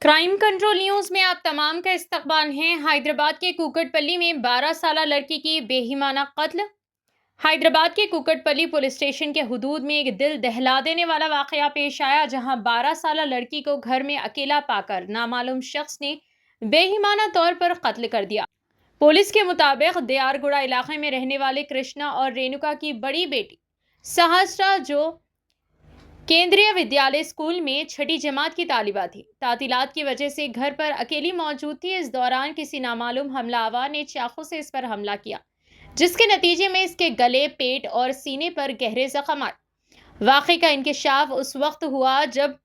Crime control news में आप तमाम का इस्तकबाल है। हैदराबाद के कुकटपल्ली में 12 साला लड़की की बेईमाना कत्ल। हैदराबाद के कुकटपल्ली पुलिस स्टेशन के हुदूद में एक दिल दहला देने वाला वाकया पेश आया, जहां 12 साला लड़की को घर में अकेला पाकर नामालूम शख्स ने बेईमाना तौर पर कत्ल कर दिया। पुलिस के मुताबिक दियारगुड़ा इलाके में रहने वाले कृष्णा और रेणुका की बड़ी बेटी सहस्रा, जो केंद्रीय विद्यालय स्कूल में छठी जमात की तालिबा थी, तातीलात की वजह से घर पर अकेली मौजूद थी। इस दौरान किसी नामालूम हमलावर ने चाकू से इस पर हमला किया, जिसके नतीजे में इसके गले, पेट और सीने पर गहरे जख्म आए। वाक़े का इंकशाफ उस वक्त हुआ जब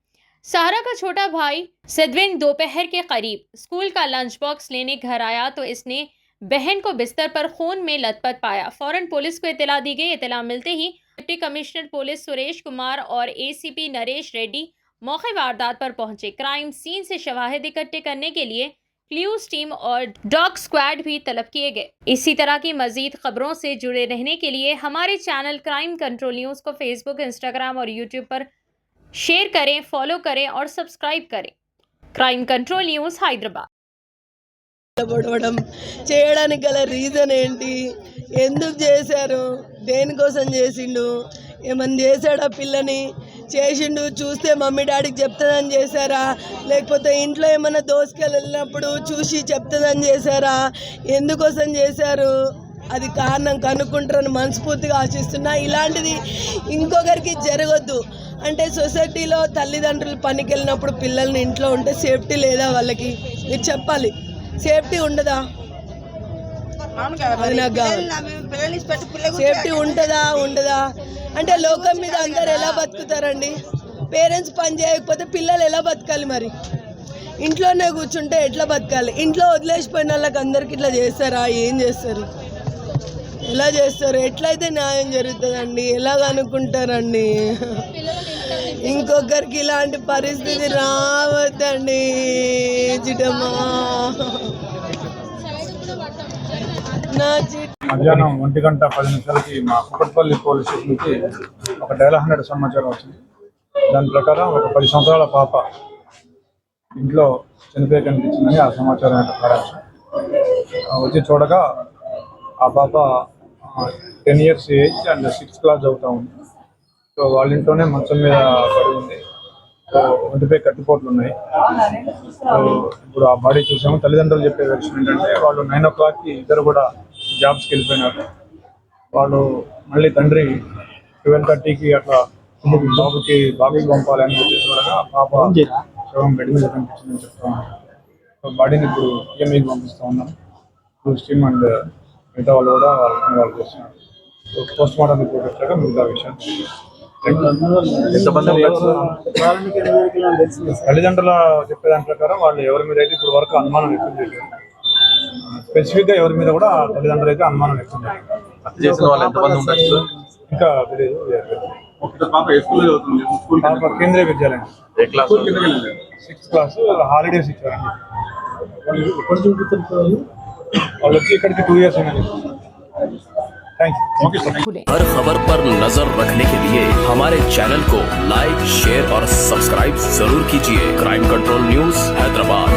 सारा का छोटा भाई सिद्विन दोपहर के करीब स्कूल का लंच बॉक्स लेने घर आया तो इसने बहन को बिस्तर पर खून में लथपथ पाया। फौरन पुलिस को इत्तला दी गई। इत्तला मिलते ही deputy commissioner police Suresh Kumar और एसीपी नरेश रेड्डी मौके वारदात पर पहुंचे। क्राइम सीन से शवाहिद इकट्ठे करने के लिए क्लूज टीम और डॉग स्क्वाड भी तलब किए गए। इसी तरह की मजीद खबरों से जुड़े रहने के लिए हमारे चैनल क्राइम कंट्रोल न्यूज को फेसबुक, इंस्टाग्राम और यूट्यूब पर शेयर करें, फॉलो करें और सब्सक्राइब करें। Crime control news Hyderabad. పడవడం చేయడానికి గల రీజన్ ఏంటి, ఎందుకు చేశారు, దేనికోసం చేసిండు, ఏమన్నా చేశాడా, పిల్లని చేసిండు చూస్తే మమ్మీ డాడీకి చెప్తుందని చేశారా, లేకపోతే ఇంట్లో ఏమైనా దోసుకెళ్ళినప్పుడు చూసి చెప్తుందని చేశారా, ఎందుకోసం చేశారు, అది కారణం కనుక్కుంటారని మనస్ఫూర్తిగా ఆశిస్తున్నా. ఇలాంటిది ఇంకొకరికి జరగొద్దు. అంటే సొసైటీలో తల్లిదండ్రులు పనికి వెళ్ళినప్పుడు పిల్లల్ని ఇంట్లో ఉంటే సేఫ్టీ లేదా, వాళ్ళకి మీరు చెప్పాలి. సేఫ్టీ ఉండదా, సేఫ్టీ ఉండదా అంటే లోకం మీద అందరు ఎలా బతుకుతారండి? పేరెంట్స్ పని చేయకపోతే పిల్లలు ఎలా బతకాలి? మరి ఇంట్లోనే కూర్చుంటే ఎట్లా బతకాలి? ఇంట్లో వదిలేసిపోయిన వాళ్ళకి అందరికి ఇట్లా చేస్తారా? ఏం చేస్తారు, ఎలా చేస్తారు? ఎట్లయితే న్యాయం జరుగుతుందండి? ఎలాగ అనుకుంటారండి? ఇంకొకరికి ఇలాంటి పరిస్థితి రావద్దండి చిటమ్మా. మధ్యాహ్నం 1:10 మా కుకట్పల్లి పోలీస్ స్టేషన్కి ఒక డైల్ 100 సమాచారం వచ్చింది. దాని ప్రకారం ఒక 10 సంవత్సరాల పాప ఇంట్లో చనిపోయి కనిపించిందని ఆ సమాచారం వచ్చి చూడగా ఆ పాప 10 years age and 6th class చదువుతూ ఉంది. సో వాళ్ళ ఇంట్లోనే మంచం మీద పడి ఉంది. సో ఒంటిపై కట్టుపోట్లు ఉన్నాయి. సో ఇప్పుడు ఆ బాడీ చూసాము. తల్లిదండ్రులు చెప్పే విషయం ఏంటంటే వాళ్ళు 9 o'clockకి ఇద్దరు కూడా జాబ్స్కి వెళ్ళిపోయినారు. వాళ్ళు మళ్ళీ తండ్రి 12:30కి అట్లా బాబుకి పంపాలని చూడగా పాప శవం బెడ్ మీద కనిపించిందని చెప్తా ఉన్నారు. సో బాడీని ఇప్పుడు ఈఎంఐకి పంపిస్తూ ఉన్నాం. క్రూజ్ టీమ్ అండ్ మిగతా వాళ్ళు కూడా వాళ్ళు చేస్తున్నారు. సో పోస్ట్ మార్టం రిపోర్ట్ వచ్చాక మిగతా విషయం. తల్లిదండ్రుల చెప్పేదాని ప్రకారం వాళ్ళు ఎవరి మీద అయితే ఇప్పుడు వరకు అనుమానం వ్యక్తం చేయలేదు. స్పెసిఫిక్గా ఎవరి మీద కూడా తల్లిదండ్రులు అయితే అనుమానం వ్యక్తం చేయలేదు. ఇంకా తెలియదు. కేంద్రీయ విద్యాలయం 6th క్లాస్ హాలిడేస్ ఇచ్చారండి. వాళ్ళు వచ్చి ఇక్కడికి 2 years అయినా. हर खबर पर नजर रखने के लिए हमारे चैनल को लाइक, शेयर और सब्सक्राइब जरूर कीजिए। Crime control news Hyderabad.